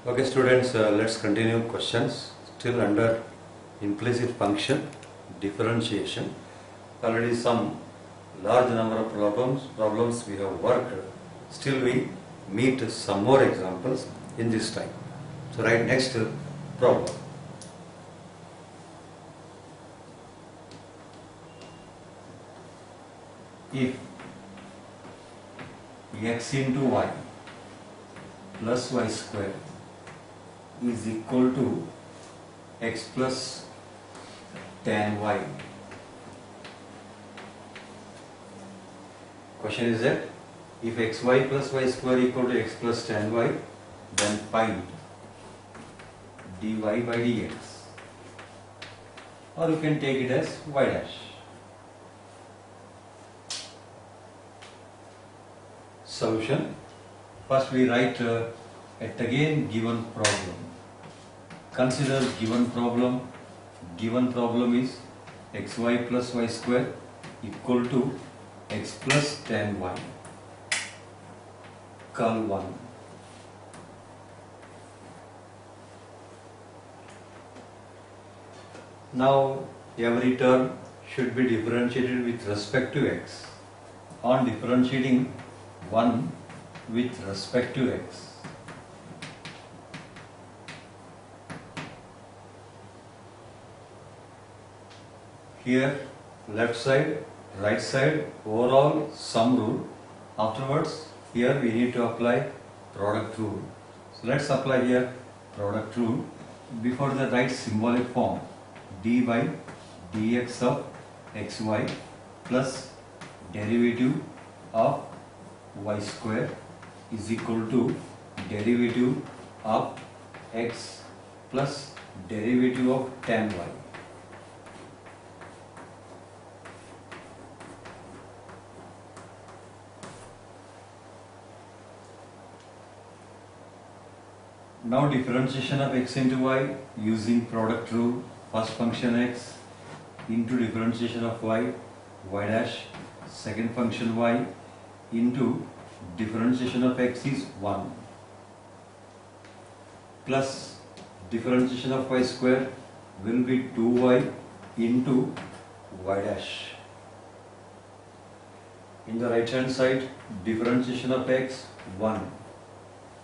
Okay students, let's continue questions still under implicit function differentiation. Already some large number of problems we have worked. Still we meet some more examples in this time. So write next problem. If x into y plus y square is equal to x plus tan y. Question is that if xy plus y square equal to x plus tan y, then find dy by dx, or you can take it as y dash. Solution. First we write at again given problem. Consider given problem. Given problem is xy plus y square equal to x plus tan y. Call 1. Now every term should be differentiated with respect to x. On differentiating 1 with respect to x, here left side, right side, overall sum rule. Afterwards here we need to apply product rule. So let's apply here product rule. Before that write symbolic form d by dx of xy plus derivative of y square is equal to derivative of x plus derivative of tan y. Now differentiation of x into y using product rule. First function x into differentiation of y, y dash. Second function y into differentiation of x is 1 plus differentiation of y square will be 2y into y dash. In the right hand side, differentiation of x 1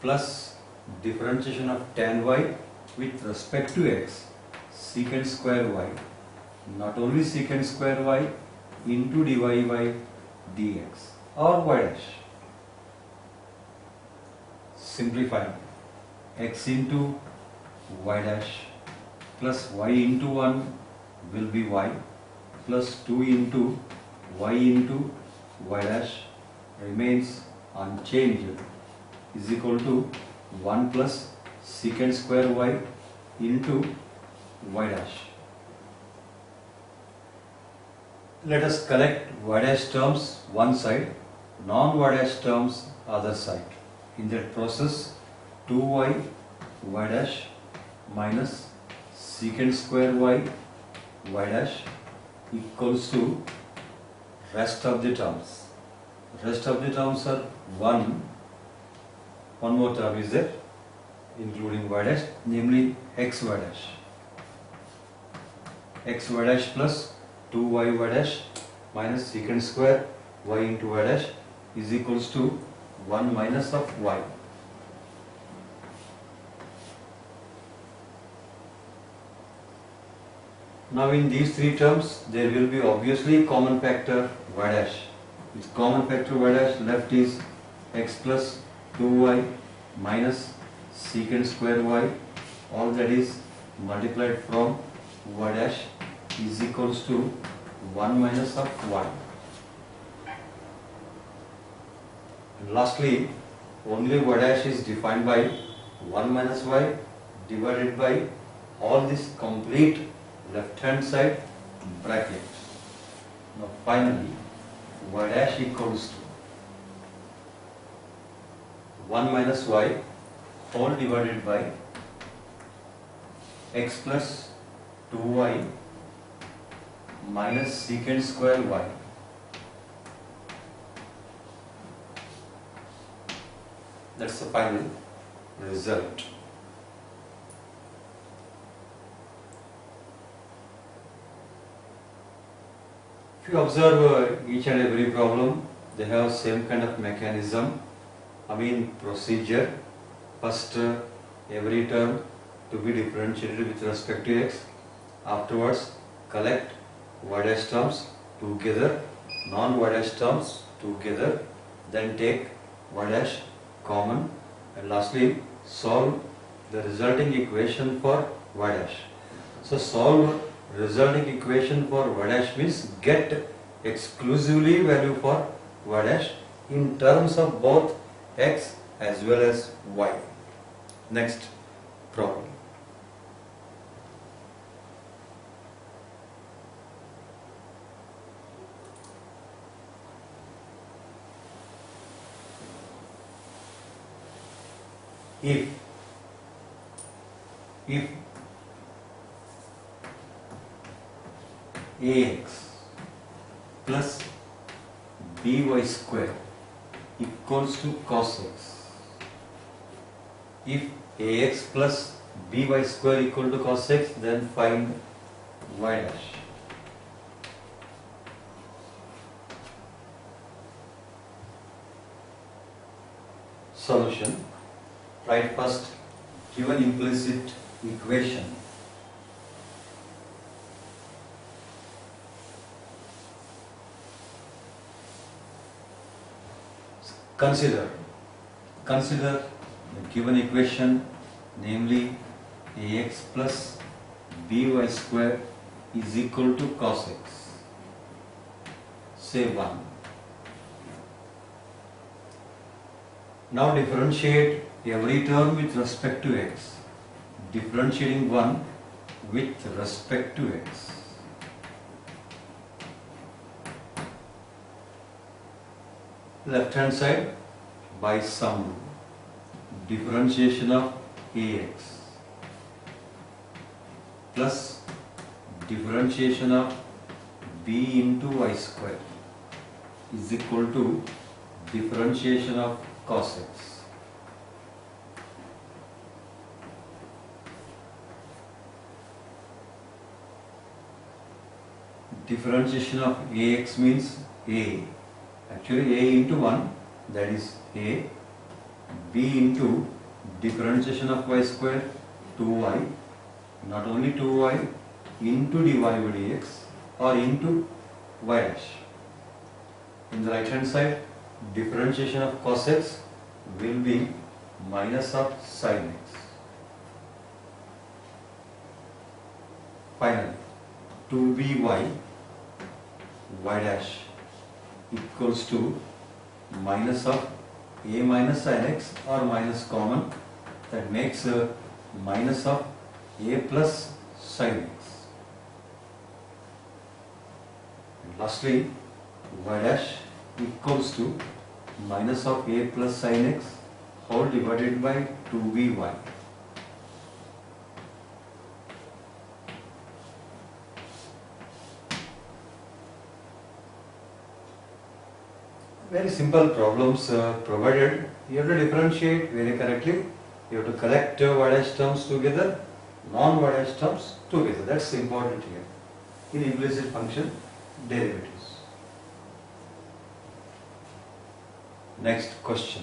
plus differentiation of tan y with respect to x secant square y, not only secant square y, into dy by dx or y dash. Simplifying, x into y dash plus y into 1 will be y plus 2 into y into y dash remains unchanged is equal to 1 plus secant square y into y dash. Let us collect y dash terms one side, non-y dash terms other side. In that process, 2y y dash minus secant square y y dash equals to rest of the terms. Rest of the terms are 1. One more term is there, including y dash, namely x y dash. X y dash plus 2y y dash minus secant square y into y dash is equals to 1 minus of y. Now in these three terms there will be obviously common factor y dash. Its common factor y dash left is x plus 2y minus secant square y, all that is multiplied from y dash is equals to 1 minus of y. And lastly, only y dash is defined by 1 minus y divided by all this complete left hand side bracket. Now finally y dash equals to 1 minus y whole divided by x plus 2y minus secant square y. That's the final result. If you observe each and every problem, they have same kind of mechanism, procedure. First, every term to be differentiated with respect to x. Afterwards, collect y dash terms together, non-y dash terms together, then take y dash common, and lastly solve the resulting equation for y dash. So solve resulting equation for y dash means get exclusively value for y dash in terms of both x as well as y. Next problem. If ax plus by square equals to cos x, if ax plus by square equal to cos x, then find y dash. Solution. Write first given implicit equation. Consider the given equation, namely ax plus by square is equal to cos x. Say 1. Now differentiate every term with respect to x. Differentiating 1 with respect to x. Left hand side by sum rule. Differentiation of ax plus differentiation of b into y square is equal to differentiation of cos x. Differentiation of ax means a. Actually a into 1, that is a. B into differentiation of y square 2y, not only 2y, into dy by dx or into y dash. In the right hand side, differentiation of cos x will be minus of sin x. Finally, 2by y dash equals to minus of a minus sin x or minus common, that makes a minus of a plus sin x. And lastly, y dash equals to minus of a plus sin x whole divided by 2by. Very simple problems provided. You have to differentiate very correctly. You have to collect y dash terms together, non-y dash terms together. That's important here in implicit function derivatives. Next question.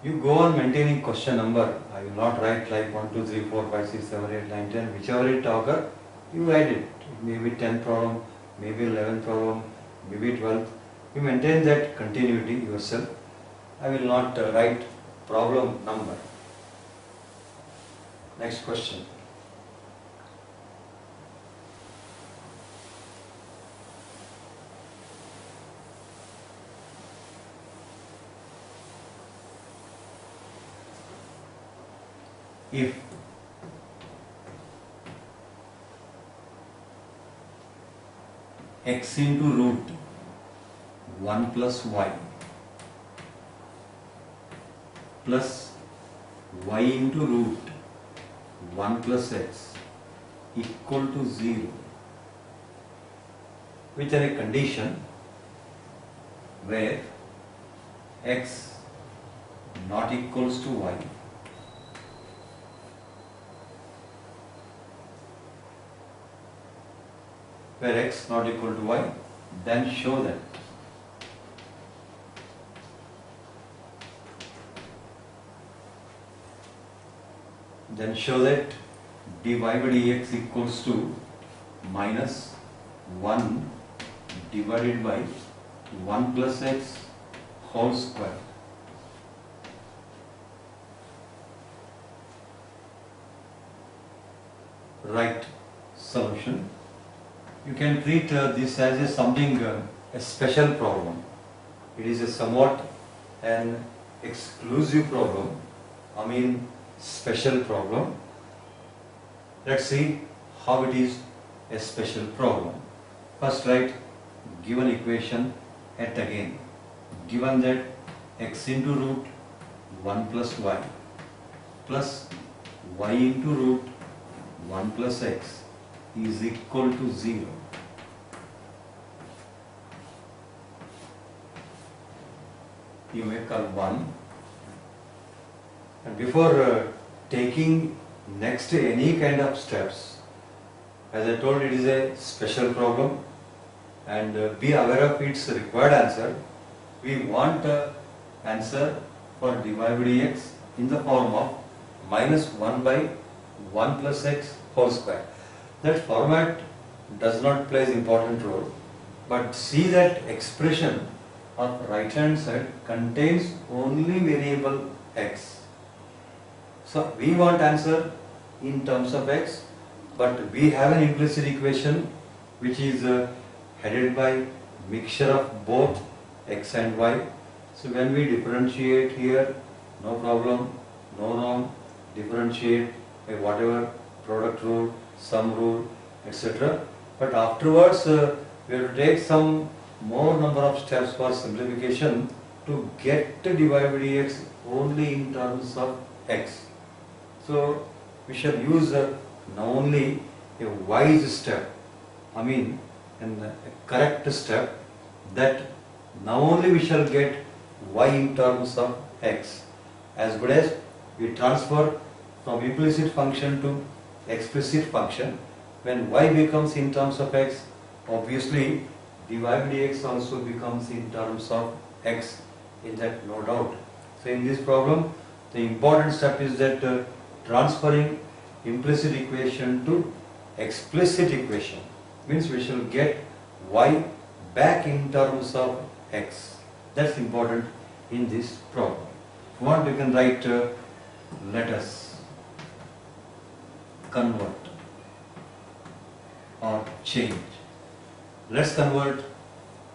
You go on maintaining question number. I will not write like 1, 2, 3, 4, 5, 6, 7, 8, 9, 10. Whichever it occur, you write it. Maybe 10th problem, maybe 11th problem, maybe 12th. You maintain that continuity yourself. I will not write problem number. Next question. If x into root 1 plus y plus y into root 1 plus x equal to 0 with a condition where x not equals to y where x not equal to y, then show that dy by dx equals to minus 1 divided by 1 plus x whole square. Right solution. You can treat this as a special problem. It is a somewhat an exclusive problem. I mean special problem. Let's see how it is a special problem. First write given equation at again. Given that x into root 1 plus y plus y into root 1 plus x is equal to 0. You may call 1. And before taking next any kind of steps, as I told, it is a special problem, and be aware of its required answer. We want answer for dy by dx in the form of minus 1 by 1 plus x whole square. That format does not play an important role, but see that expression on right hand side contains only variable x. So we want answer in terms of x, but we have an implicit equation which is headed by mixture of both x and y. So when we differentiate here, no problem, no wrong, differentiate by whatever product rule, sum rule, etc. But afterwards we have to take some more number of steps for simplification to get dy by dx only in terms of x. So we shall use not only a wise step, I mean a correct step, that now only we shall get y in terms of x, as good as we transfer from implicit function to explicit function. When y becomes in terms of x, obviously dy by dx also becomes in terms of x, in that no doubt. So in this problem, the important step is that transferring implicit equation to explicit equation means we shall get y back in terms of x. That's important in this problem. If you want, you can write let us convert or change. Let's convert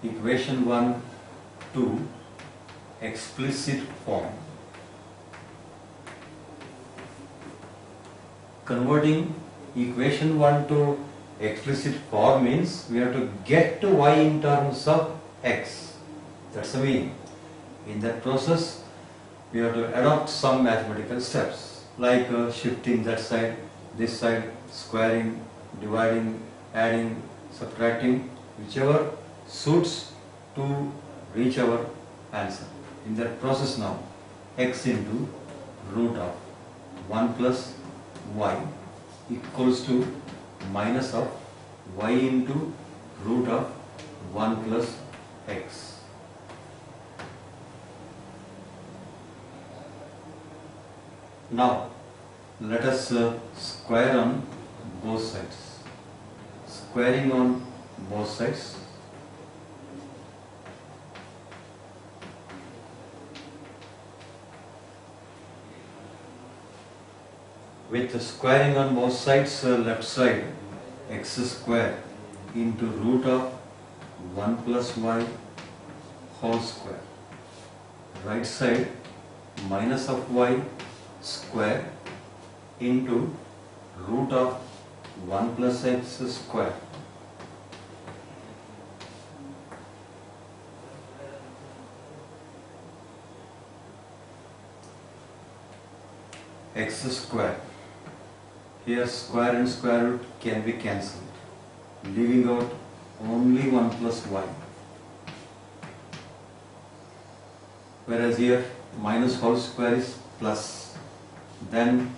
equation 1 to explicit form. Converting equation 1 to explicit form means we have to get to y in terms of x. That's the meaning. In that process, we have to adopt some mathematical steps like shifting that side, this side, squaring, dividing, adding, subtracting, whichever suits to reach our answer. In that process now, x into root of 1 plus y equals to minus of y into root of 1 plus x. Now let us square on both sides. Squaring on both sides. With the squaring on both sides, left side x square into root of 1 plus y whole square. Right side minus of y square into root of 1 plus x square. X square. Here square and square root can be cancelled, leaving out only 1 plus y. Whereas here minus whole square is plus, then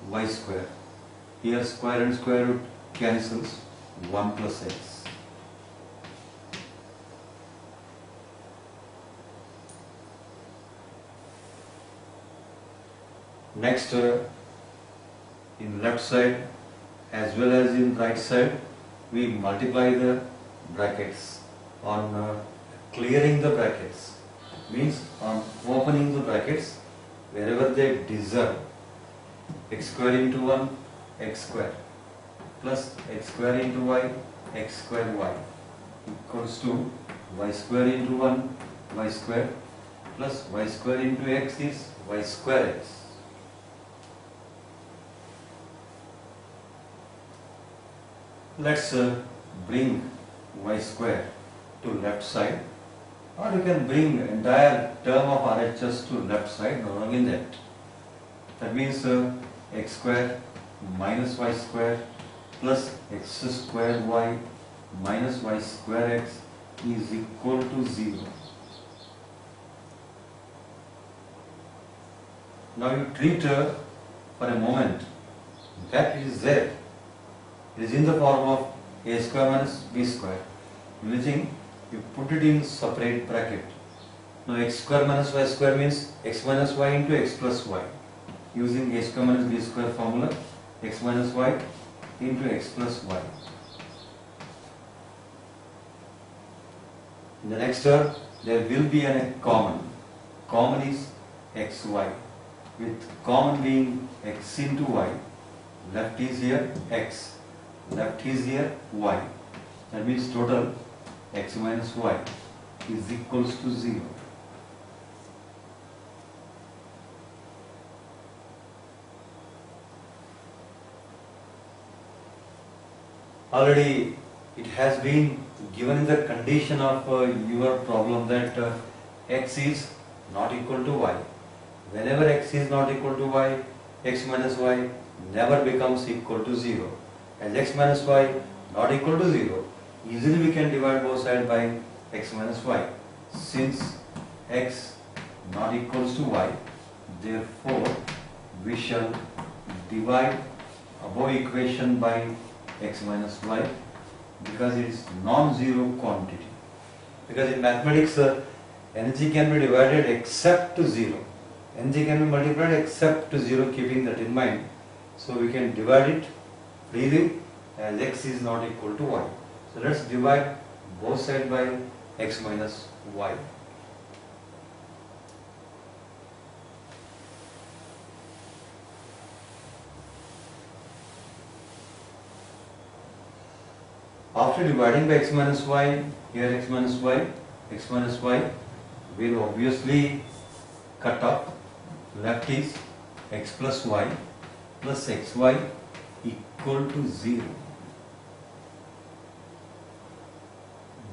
y square. Here square and square root cancels, 1 plus x. Next, in left side as well as in right side, we multiply the brackets. On clearing the brackets means on opening the brackets wherever they deserve. X square into 1, x square, plus x square into y, x square y, equals to y square into 1, y square, plus y square into x is y square x. Let's bring y square to left side, or you can bring entire term of RHS to left side, not only that. That means x square minus y square plus x square y minus y square x is equal to 0. Now you treat for a moment that it is there. It is in the form of a square minus b square. Using, you put it in separate bracket. Now x square minus y square means x minus y into x plus y. Using a square minus b square formula, x minus y into x plus y. In the next term, there will be a common. Common is xy. With common being x into y, left is here x, left is here y. That means total x minus y is equals to 0. Already it has been given in the condition of your problem that x is not equal to y. Whenever x is not equal to y, x minus y never becomes equal to 0. As x minus y not equal to 0, easily we can divide both sides by x minus y. Since x not equals to y, therefore we shall divide above equation by x minus y, because it is non-zero quantity. Because in mathematics, energy can be divided except to 0. Energy can be multiplied except to 0, keeping that in mind. So we can divide it freely as x is not equal to y. So let's divide both sides by x minus y. After dividing by x minus y, here x minus y will obviously cut off. Left is x plus y plus xy equal to 0.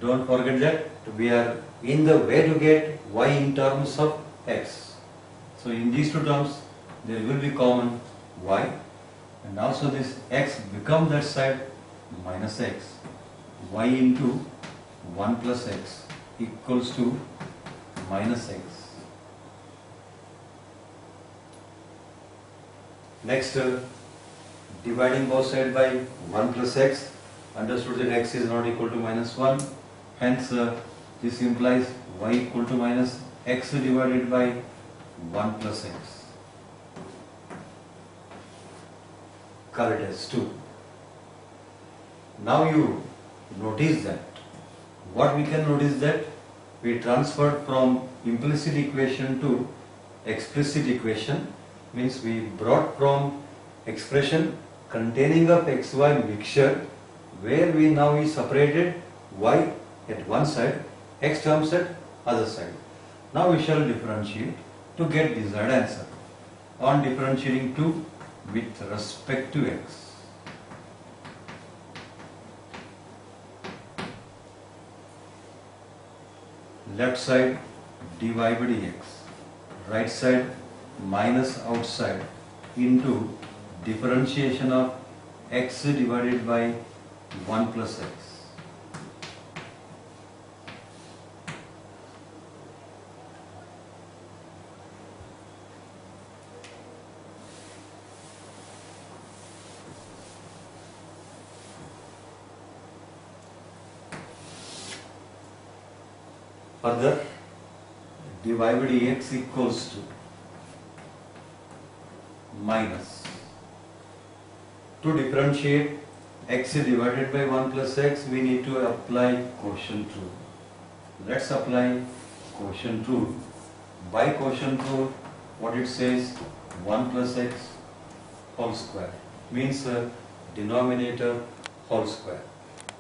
Don't forget that we are in the way to get y in terms of x. So in these two terms there will be common y, and also this x becomes that side minus x. Y into 1 plus x equals to minus x. Next, dividing both sides by 1 plus x, understood that x is not equal to minus 1. Hence, this implies y equal to minus x divided by 1 plus x. Call it as 2. Now you notice that. What we can notice that we transferred from implicit equation to explicit equation, means we brought from expression containing of xy mixture, where we now we separated y at one side, x terms at other side. Now we shall differentiate to get desired answer. On differentiating 2 with respect to x. Left side dy by dx, right side minus outside into differentiation of x divided by 1 plus x. Further, dy by dx equals to minus. To differentiate x divided by 1 plus x, we need to apply quotient rule. Let's apply quotient rule. By quotient rule, what it says, 1 plus x whole square means denominator whole square.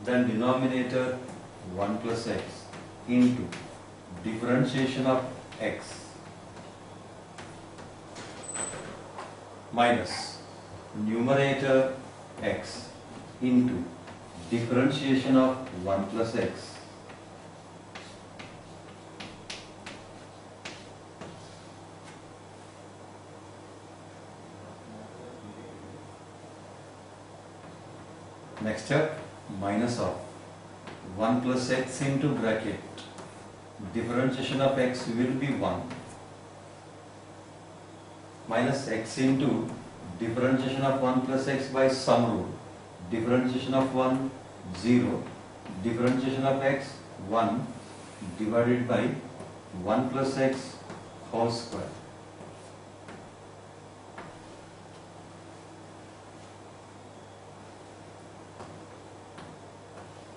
Then denominator 1 plus x into differentiation of x minus numerator x into differentiation of 1 plus x next step, minus of 1 plus x into bracket differentiation of x will be 1 minus x into differentiation of 1 plus x by sum rule, differentiation of 1 0, differentiation of x 1 divided by 1 plus x whole square.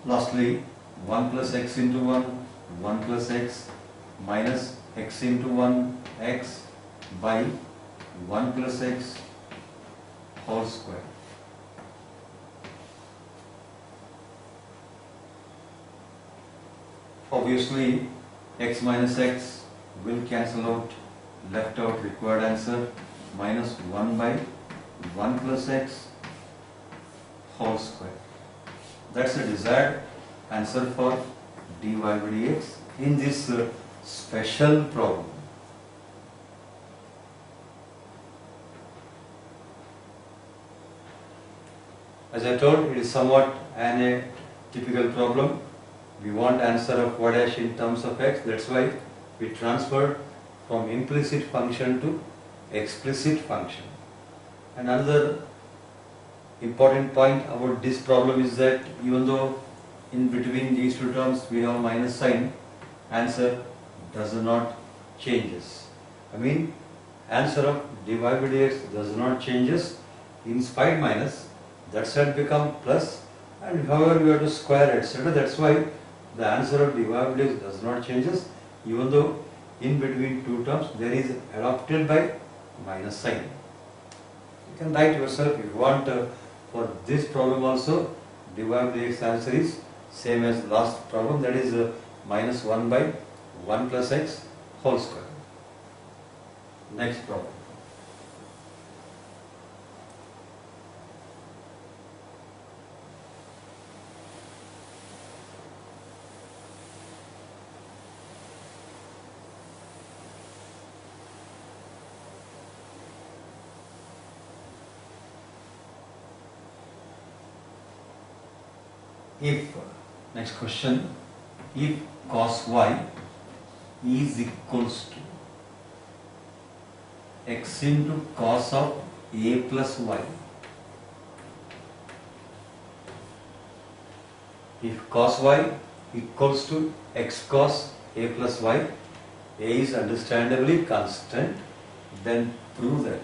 Lastly, 1 plus x into 1, 1 plus x minus x into 1 x by 1 plus x whole square. Obviously, x minus x will cancel out, left out required answer minus 1 by 1 plus x whole square. That's the desired answer for dy by dx in this special problem. As I told, it is somewhat an typical problem. We want answer of y dash in terms of x. That's why we transferred from implicit function to explicit function. And another important point about this problem is that even though in between these two terms we have minus sign, answer does not changes. I mean, answer of dy by dx does not changes in spite minus. That side become plus, and however we have to square etc. That's why the answer of dy by dx does not changes, even though in between two terms there is adopted by minus sign. You can write yourself if you want. For this problem also, dy by dx answer is same as last problem, that is minus 1 by 1 plus x whole square. Next problem. If, next question, if cos y is equals to x into cos of a plus y, if cos y equals to x cos a plus y, a is understandably constant, then prove that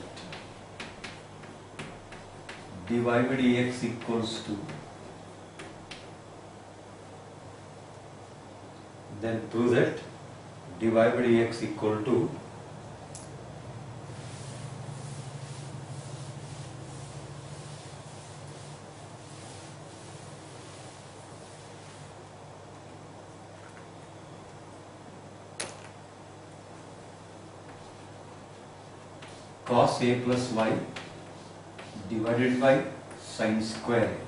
dy by dx equals to, then prove that dy by dx equal to cos a plus y divided by sin square a.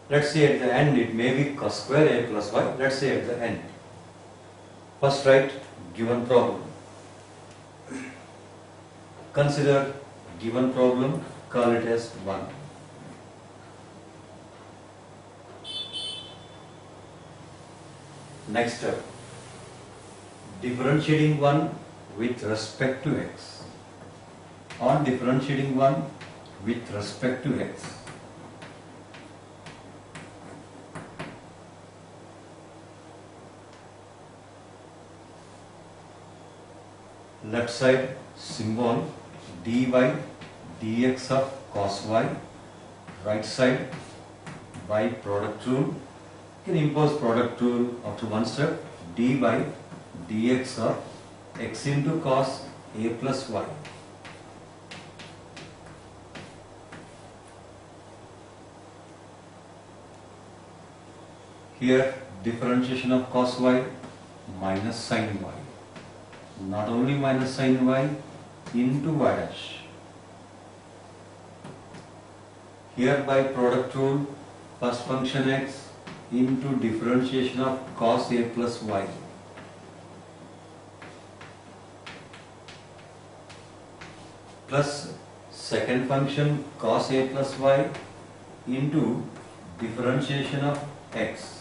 Let's say at the end it may be cos square a plus y. Let's say at the end. First write given problem. Consider given problem, call it as 1. Next step. Differentiating 1 with respect to x. On differentiating 1 with respect to x, left side symbol dy dx of cos y, right side by product rule. You can impose product rule after one step, d by dx of x into cos a plus y. Here differentiation of cos y minus sin y. Not only minus sin y into y dash. Here by product rule, first function x into differentiation of cos a plus y. Plus second function cos a plus y into differentiation of x.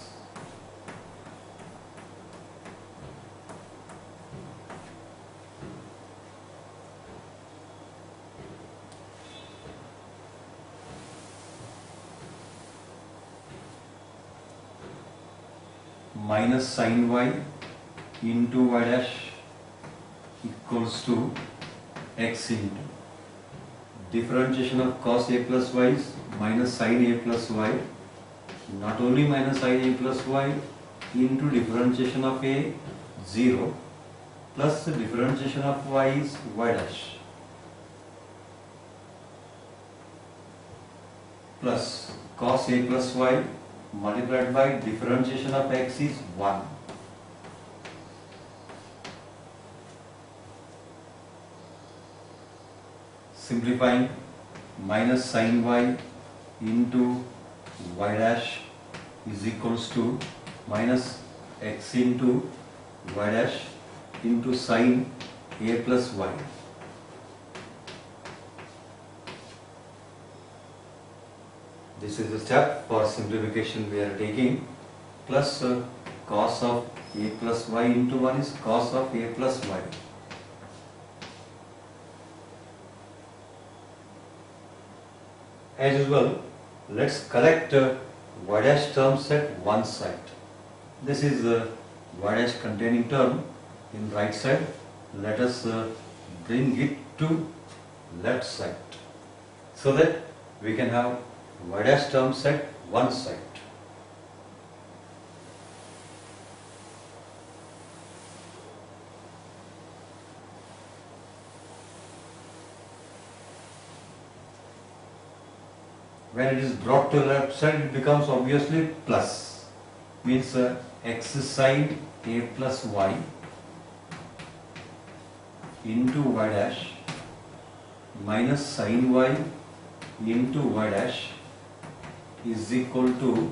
Minus sin y into y dash equals to x into differentiation of cos a plus y is minus sin a plus y. Not only minus sin a plus y into differentiation of a 0 plus the differentiation of y is y dash plus cos a plus y multiplied by differentiation of x is 1. Simplifying, minus sin y into y dash is equals to minus x into y dash into sin a plus y. This is the step for simplification we are taking, plus cos of a plus y into 1 is cos of a plus y. As usual, let's collect y dash terms at one side. This is the y dash containing term in right side. Let us bring it to left side so that we can have y dash terms at one side. When it is brought to left side, it becomes obviously plus. Means x sin a plus y into y dash minus sin y into y dash is equal to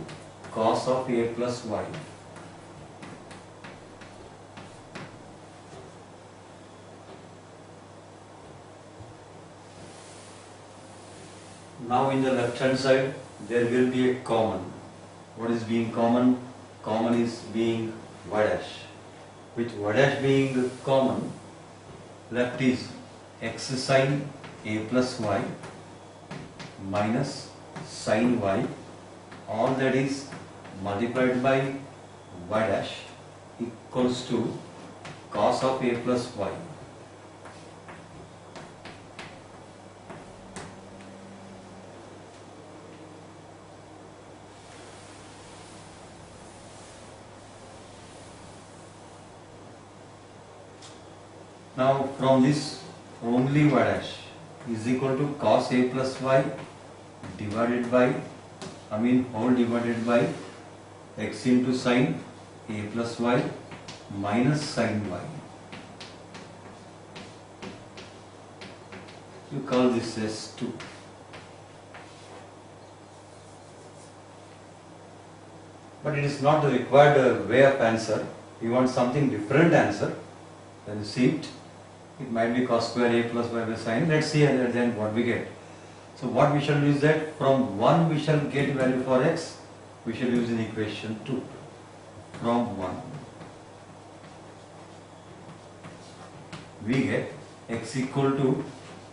cos of a plus y. Now in the left hand side there will be a common. What is being common? Common is being y dash. With y dash being common, left is x sin a plus y minus sin y, all that is multiplied by y dash equals to cos of a plus y. Now from this only y dash is equal to cos a plus y divided by, whole divided by x into sin a plus y minus sin y. You call this as 2. But it is not the required way of answer. You want something different answer, then you see it. It might be cos square a plus y by sin. Let's see at the end what we get. So what we shall do is that from 1 we shall get value for x. We shall use in equation 2. From 1 we get x equal to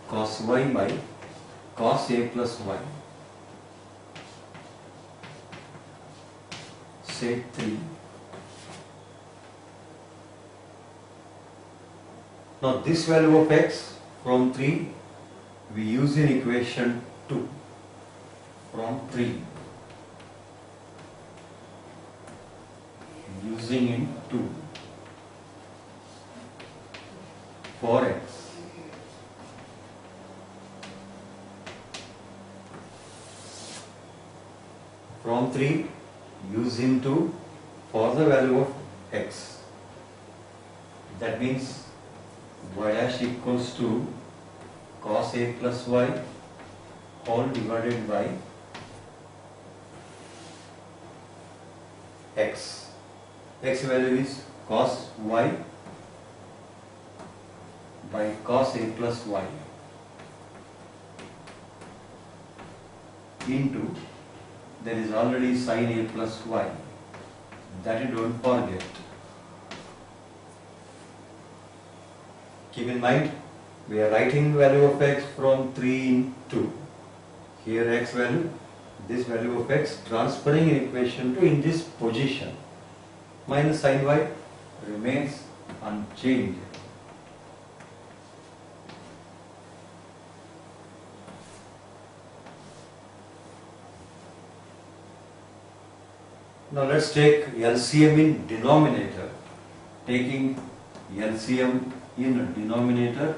cos y by cos a plus y. Say 3. Now this value of x from 3 we use in equation 2. From 3 using in 2 for x. From 3 use in 2 for the value of x. That means y dash equals to cos a plus y whole divided by x. X value is cos y by cos a plus y into, there is already sin a plus y, that you don't forget. Keep in mind, we are writing value of x from 3 in 2. Here x value, this value of x transferring in equation 2 in this position, minus sin y remains unchanged. Now let's take LCM in denominator. Taking LCM in denominator,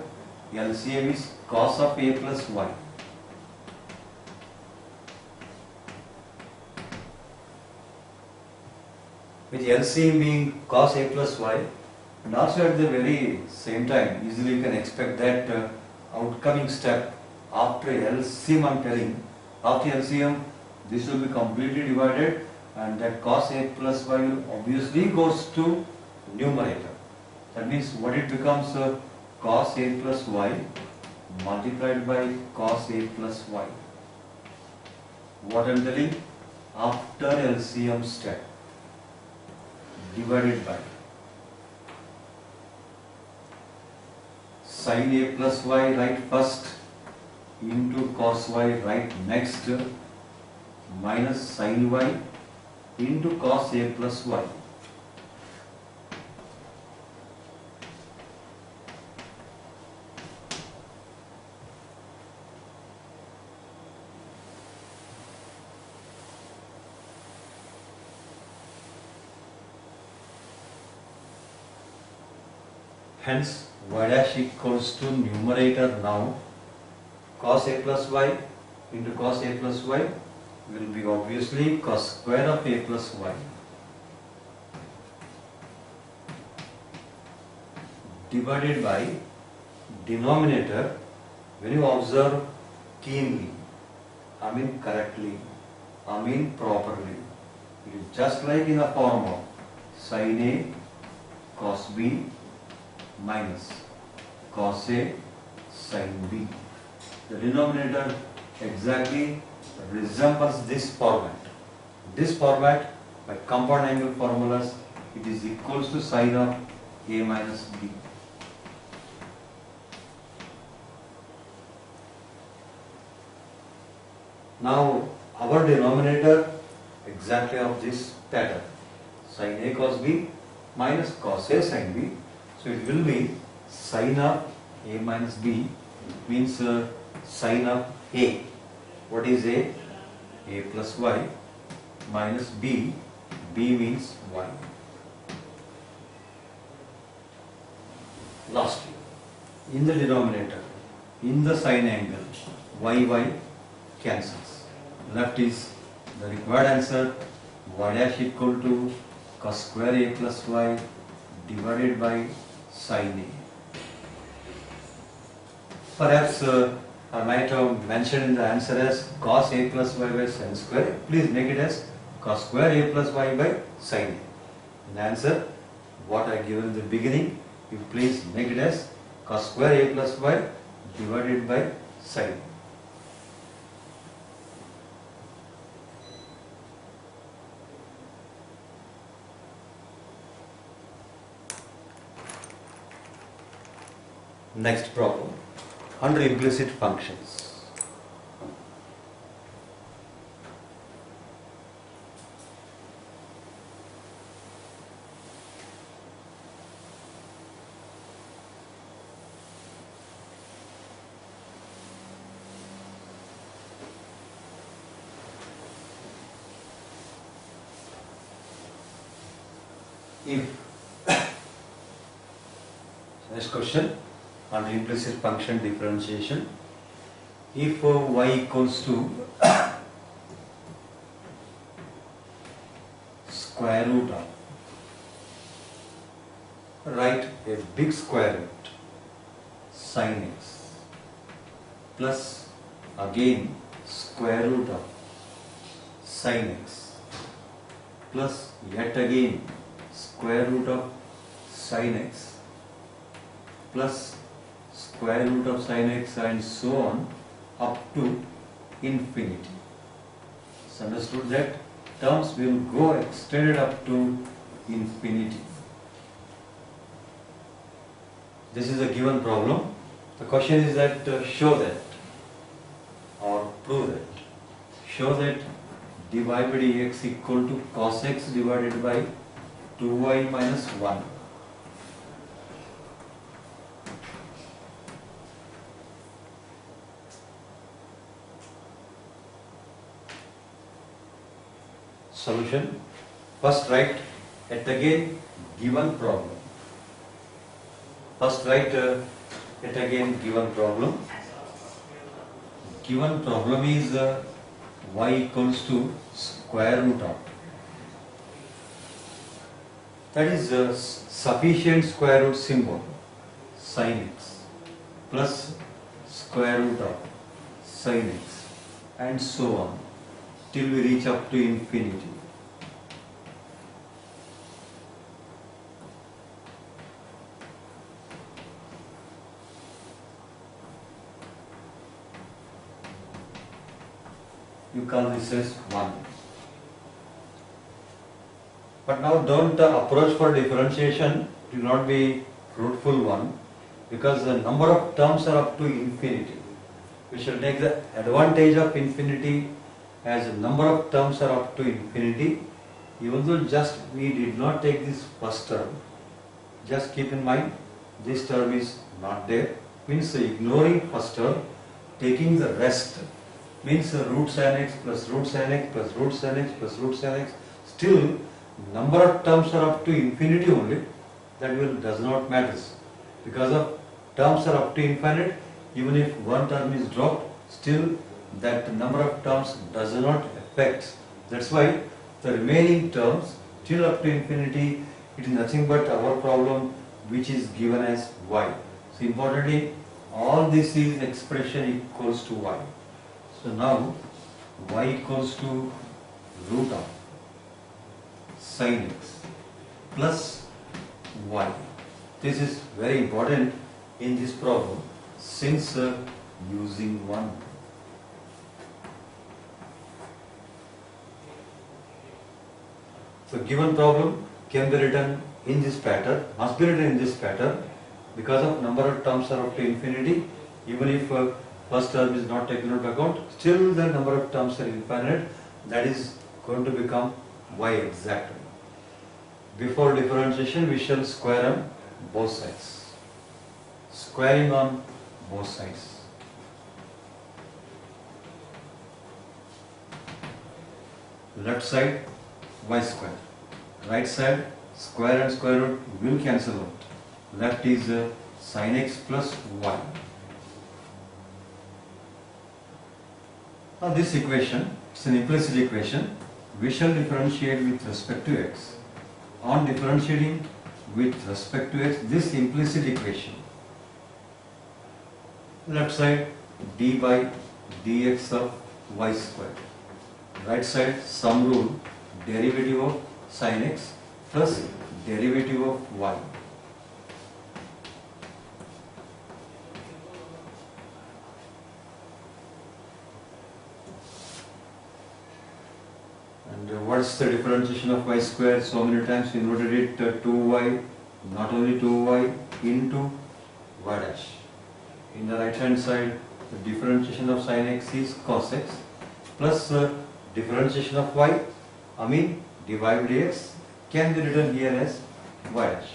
LCM is cos of a plus y. With LCM being cos a plus y, and also at the very same time, easily you can expect that outcoming step after LCM, I'm telling, after LCM, this will be completely divided, and that cos a plus y obviously goes to numerator. That means what it becomes, cos a plus y multiplied by cos a plus y. What I am telling? After LCM step, divided by sin a plus y right first into cos y right next, minus sin y into cos a plus y. Hence, y dash equals to numerator now, cos a plus y into cos a plus y will be obviously cos square of a plus y divided by denominator. When you observe keenly, I mean correctly, I mean properly, it is just like in the form of sin a cos b minus cos a sin b. The denominator exactly resembles this format. This format, by compound angle formulas, it is equals to sin of a minus b. Now our denominator exactly of this pattern, sin a cos b minus cos a sin b. So it will be sin of a minus b, means sin of a. What is a? A plus y minus b. B means y. Lastly, in the denominator, in the sin angle, y cancels. Left is the required answer, y dash equal to cos square a plus y divided by sin a. Perhaps I might have mentioned in the answer as cos a plus y by sin square. Please make it as cos square a plus y by sin a. In the answer, what I given in the beginning, you please make it as cos square a plus y divided by sin a. Next problem, under implicit functions. if next question on implicit function differentiation, if y equals to square root of, write a big square root sin x plus again square root of sin x plus yet again square root of sin x plus square root of sin x and so on up to infinity. It's understood that terms will go extended up to infinity. This is a given problem. The question is that show that or prove that. Show that dy by dx equal to cos x divided by 2y minus 1. Solution. First write at again given problem. First write at again given problem. Given problem is y equals to square root of. That is sufficient square root symbol sin x plus square root of sin x and so on till we reach up to infinity. You call this as 1. But now don't approach for differentiation, it will not be fruitful one because the number of terms are up to infinity. We shall take the advantage of infinity as the number of terms are up to infinity. Even though just we did not take this first term, just keep in mind this term is not there, means ignoring first term, taking the rest means root sin x plus root sin x plus root sin x plus root sin x. Still number of terms are up to infinity only, that will does not matter because of terms are up to infinite. Even if one term is dropped, still that number of terms does not affect. That's why the remaining terms till up to infinity, it is nothing but our problem which is given as y. So importantly, all this is expression equals to y. So now y equals to root of sin x plus y. This is very important in this problem since using 1. So given problem can be written in this pattern, must be written in this pattern because of number of terms are up to infinity. Even if first term is not taken into account, still the number of terms are infinite, that is going to become y exactly. Before differentiation we shall square on both sides. Squaring on both sides. Left side y square, right side square and square root will cancel out. Left is sin x plus y. Now this equation, it's an implicit equation, we shall differentiate with respect to x. On differentiating with respect to x, this implicit equation, left side d by dx of y square, right side sum rule, derivative of sin x plus derivative of y. And what's the differentiation of y square? So many times we noted it 2y, not only 2y into y dash. In the right hand side, the differentiation of sin x is cos x plus differentiation of y, I mean dy by dx, can be written here as y dash.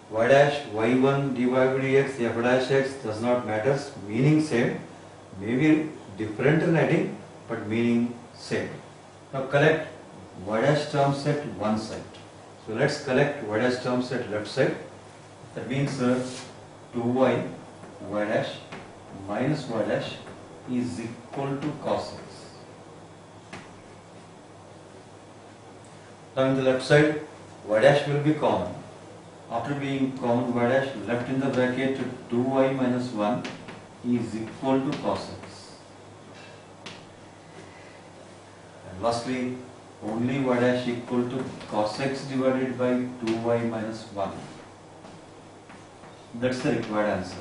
Y dash, y1 dy by dx, f dash x does not matter, meaning same, maybe different in writing, but meaning same. Now collect y dash terms at one side. So let's collect y dash terms at left side. That means 2y y dash minus y dash is equal to cos x. Now in the left side, y dash will be common. After being common y dash, left in the bracket 2y minus 1 is equal to cos x. And lastly, only y dash equal to cos x divided by 2y minus 1. That's the required answer.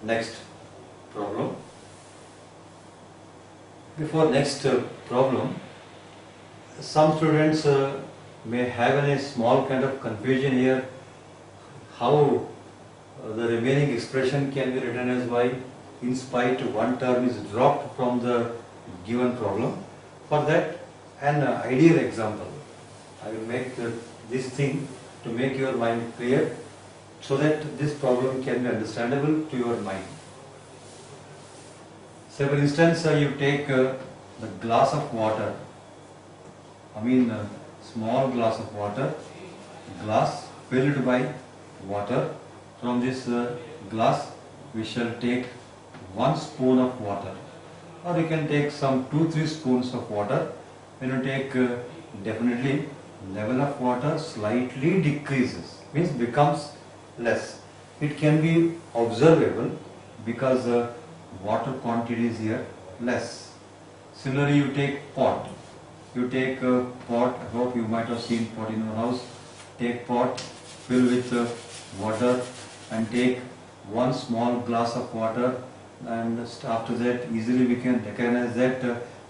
Next problem. Before next problem, some students may have a small kind of confusion here how the remaining expression can be written as y in spite one term is dropped from the given problem. For that, an ideal example. I will make this thing to make your mind clear so that this problem can be understandable to your mind. Say for instance, you take the glass of water, small glass of water, glass filled by water. From this glass we shall take 1 spoon of water, or you can take some 2-3 spoons of water. When you take definitely level of water slightly decreases, means becomes less. It can be observable because water quantity is here less. Similarly, you take pot. You take a pot, I hope you might have seen pot in your house. Take pot, fill with water and take 1 small glass of water, and after that easily we can recognize that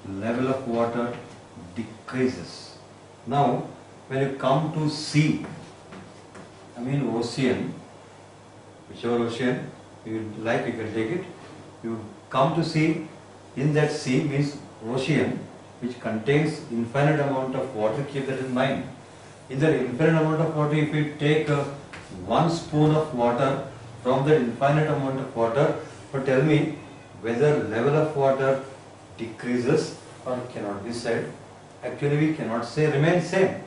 level of water decreases. Now when you come to sea, ocean, whichever ocean you like you can take it, you come to sea, in that sea means ocean which contains infinite amount of water, keep that in mind. In that infinite amount of water, if you take 1 spoon of water from that infinite amount of water, but tell me whether level of water decreases or cannot be said. Actually we cannot say remain same.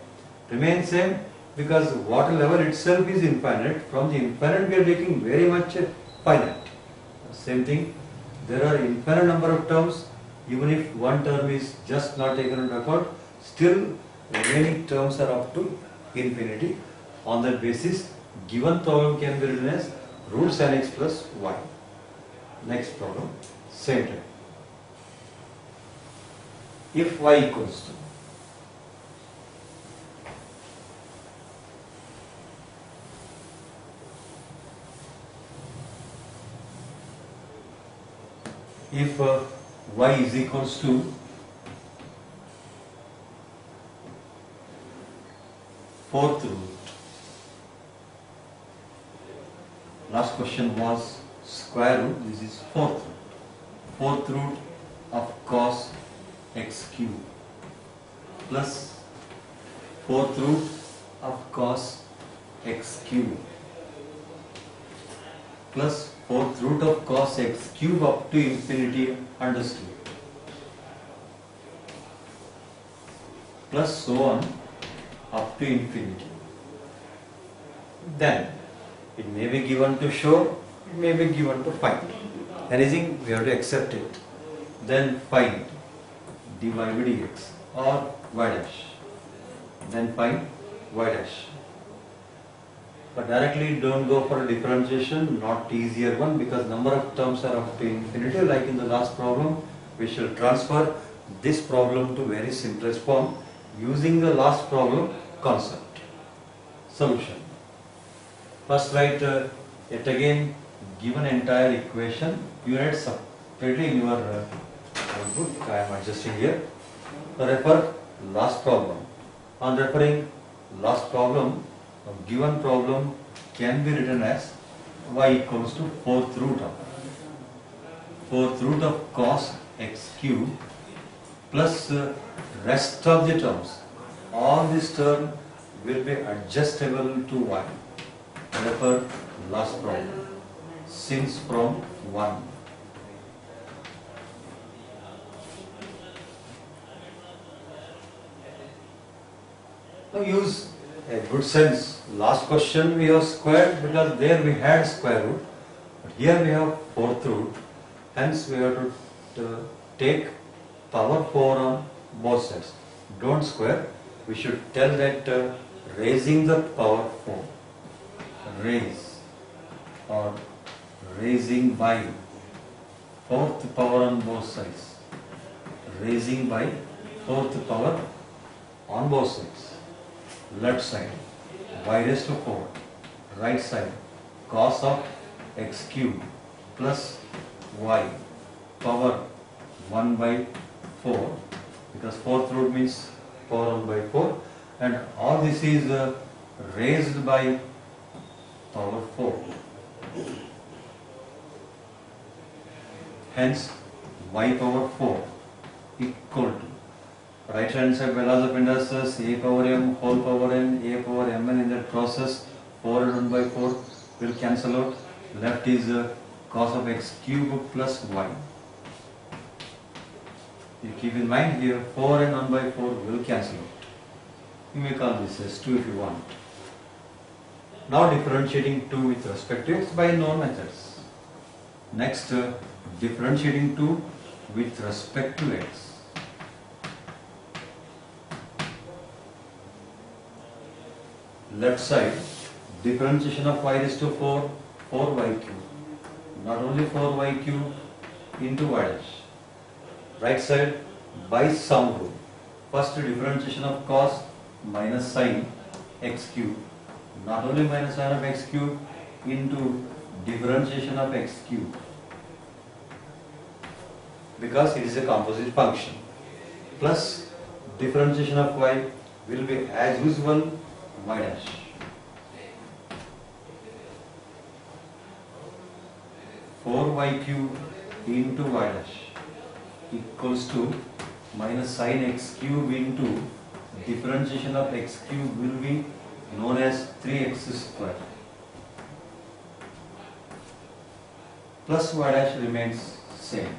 Remain same because water level itself is infinite. From the infinite we are taking very much finite. Same thing, there are infinite number of terms. Even if one term is just not taken into account, still remaining terms are up to infinity. On that basis, given problem can be written as root sin x plus y. Next problem, same type. If y equals to y is equals to fourth root. Last question was square root. This is fourth root. Fourth root of cos x cube plus fourth root of cos x cube plus fourth root of cos x cube up to infinity understood, plus so on up to infinity. Then it may be given to show, it may be given to find. Anything we have to accept it. Then find dy by dx or y dash. Then find y dash. But directly don't go for a differentiation, not easier one, because number of terms are up to infinity. Like in the last problem, we shall transfer this problem to very simplest form using the last problem concept. Solution. First write yet again given entire equation. You write separately in your notebook. I am adjusting here. Refer last problem. On referring last problem, a given problem can be written as y equals to fourth root of cos x cube plus rest of the terms. All this term will be adjustable to y. Therefore, last problem. Since from 1. Now use a good sense. Last question we have squared because there we had square root, but here we have fourth root. Hence we have to take power 4 on both sides. Don't square. We should tell that raising the power 4. Raise or raising by fourth power on both sides. Raising by fourth power on both sides. Left side y raised to 4. Right side cos of x cube plus y power 1 by 4, because fourth root means power 1 by 4, and all this is raised by power 4. Hence y power 4 equal to right hand side Velazar Pindas a power m whole power n a power mn. In that process 4 and 1 by 4 will cancel out. Left is cos of x cube plus y. You keep in mind here 4 and 1 by 4 will cancel out. You may call this as 2 if you want. Now differentiating 2 with respect to x by known methods. Next differentiating 2 with respect to x. Left side differentiation of y raised to 4, 4y cube. Not only 4y cube into y dash. Right side by sum rule. First differentiation of cos minus sin x cube. Not only minus sin of x cube into differentiation of x cube, because it is a composite function, plus differentiation of y will be as usual y dash. Four y cube into y dash equals to minus sin x cube into differentiation of x cube will be known as 3x square, plus y dash remains same.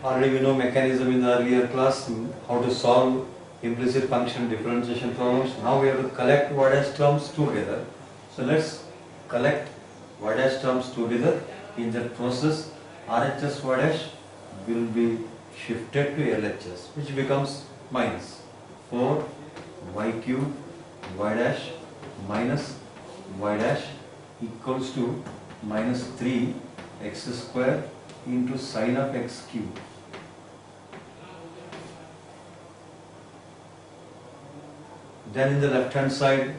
Already we know mechanism in the earlier class, how to solve implicit function differentiation problems. Now we have to collect y dash terms together. So let's collect y dash terms together. In that process RHS y dash will be shifted to LHS, which becomes minus 4 y cube y dash minus y dash equals to minus 3 x square into sin of x cube. Then in the left hand side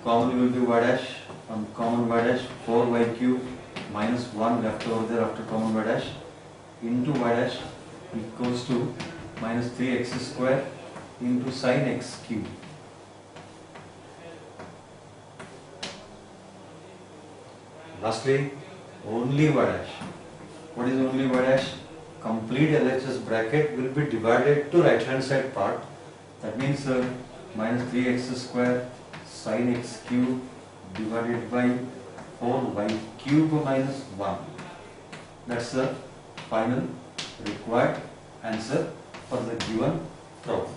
common will be y dash, on common y dash 4y cube minus 1 left over there after common y dash into y dash equals to minus 3x square into sin x cube. Lastly, only y dash. What is only y dash? Complete LHS bracket will be divided to right hand side part. That means minus 3x square sin x cube divided by 4y cube minus 1. That's the final required answer for the given problem.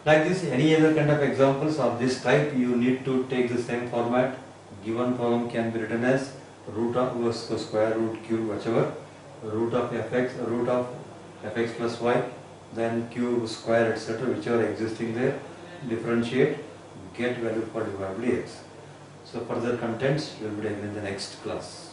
Like this, any other kind of examples of this type, you need to take the same format. Given problem can be written as root of square root cube, whichever, root of fx plus y, then cube square etc., whichever existing there, differentiate, get value for divided by x. So further contents will be taken in the next class.